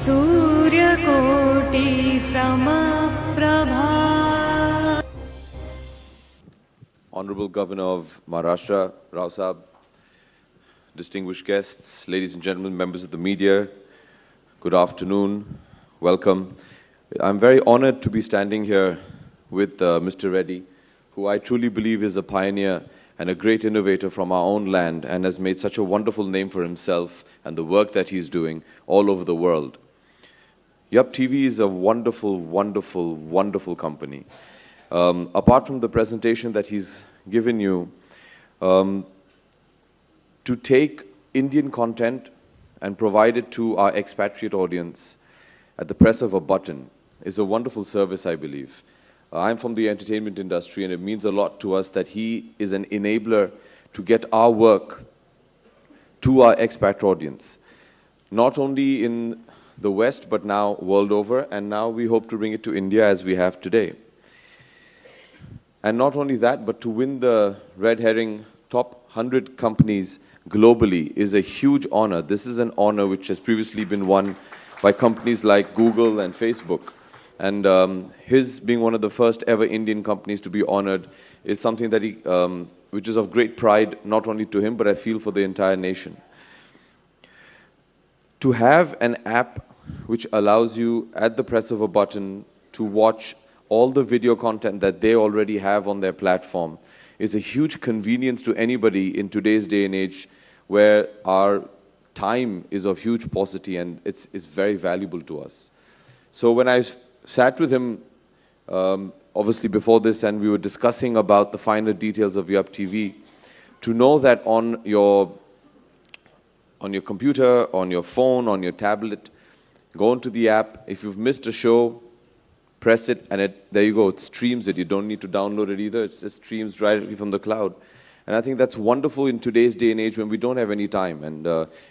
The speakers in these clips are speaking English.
सूर्यकोटि समप्रभा. Honorable Governor of Maharashtra, Rao Saab, distinguished guests, ladies and gentlemen, members of the media, good afternoon, welcome. I'm very honored to be standing here with Mr. Reddy, who I truly believe is a pioneer and a great innovator from our own land and has made such a wonderful name for himself and the work that he's doing all over the world. Yup TV is a wonderful, wonderful, wonderful company. Apart from the presentation that he's given you, to take Indian content and provide it to our expatriate audience at the press of a button is a wonderful service, I believe. I'm from the entertainment industry, and it means a lot to us that he is an enabler to get our work to our expat audience, not only in the West, but now world over, and now we hope to bring it to India as we have today. And not only that, but to win the Red Herring top 100 companies globally is a huge honor. This is an honor which has previously been won by companies like Google and Facebook. And his being one of the first ever Indian companies to be honored is something that which is of great pride, not only to him, but I feel for the entire nation. To have an app which allows you, at the press of a button, to watch all the video content that they already have on their platform is a huge convenience to anybody in today's day and age where our time is of huge paucity and it's very valuable to us. So when I sat with him, obviously before this, and we were discussing about the finer details of Yup TV, to know that on your computer, on your phone, on your tablet, go into the app. If you've missed a show, press it, and there you go. It streams it. You don't need to download it either. It just streams directly from the cloud. And I think that's wonderful in today's day and age when we don't have any time. And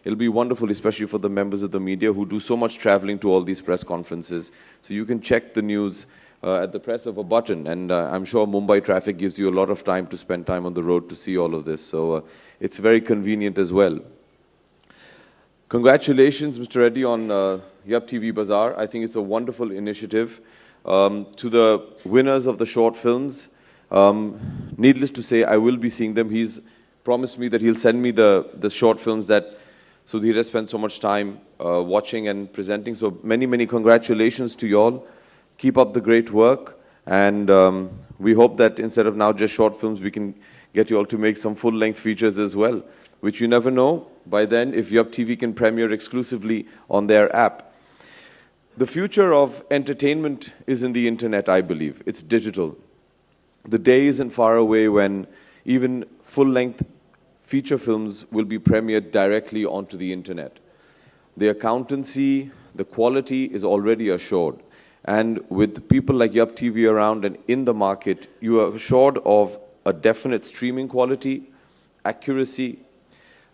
it'll be wonderful, especially for the members of the media who do so much traveling to all these press conferences. So you can check the news at the press of a button. And I'm sure Mumbai traffic gives you a lot of time to spend time on the road to see all of this. So it's very convenient as well. Congratulations, Mr. Reddy, on Yup TV Bazaar. I think it's a wonderful initiative. To the winners of the short films, needless to say, I will be seeing them. He's promised me that he'll send me the short films that Sudhir has spent so much time watching and presenting. So many, many congratulations to you all. Keep up the great work. And we hope that instead of now just short films, we can get you all to make some full-length features as well, which you never know by then if Yup TV can premiere exclusively on their app. The future of entertainment is in the internet, I believe. It's digital. The day isn't far away when even full-length feature films will be premiered directly onto the internet. The accountancy, the quality is already assured. And with people like Yup TV around and in the market, you are assured of a definite streaming quality, accuracy.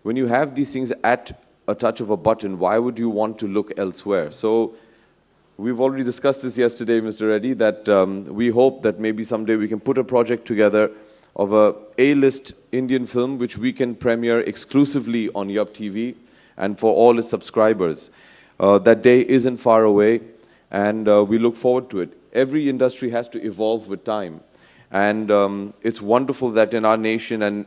When you have these things at a touch of a button, why would you want to look elsewhere? So we've already discussed this yesterday, Mr. Reddy, that we hope that maybe someday we can put a project together of a A-list Indian film which we can premiere exclusively on Yup TV and for all its subscribers. That day isn't far away, and we look forward to it. Every industry has to evolve with time, and it's wonderful that in our nation and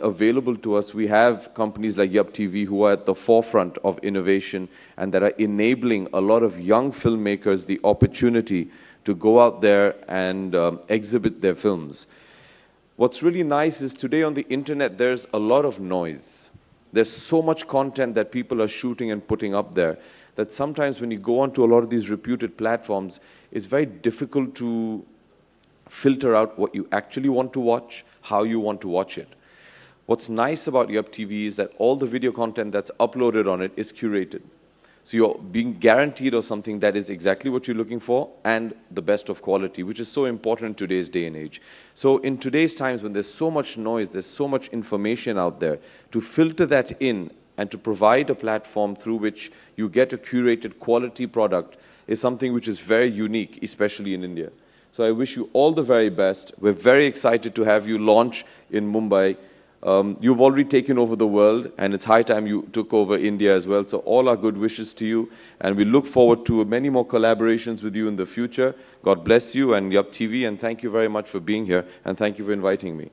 available to us, we have companies like Yup TV who are at the forefront of innovation and that are enabling a lot of young filmmakers the opportunity to go out there and exhibit their films. What's really nice is today on the internet, there's a lot of noise. There's so much content that people are shooting and putting up there that sometimes when you go onto a lot of these reputed platforms, it's very difficult to filter out what you actually want to watch, how you want to watch it. What's nice about Yup TV is that all the video content that's uploaded on it is curated. So you're being guaranteed of something that is exactly what you're looking for and the best of quality, which is so important in today's day and age. So in today's times when there's so much noise, there's so much information out there, to filter that in and to provide a platform through which you get a curated quality product is something which is very unique, especially in India. So I wish you all the very best. We're very excited to have you launch in Mumbai You've already taken over the world, and it's high time you took over India as well. So all our good wishes to you, and we look forward to many more collaborations with you in the future. God bless you and Yup TV, and thank you very much for being here, and thank you for inviting me.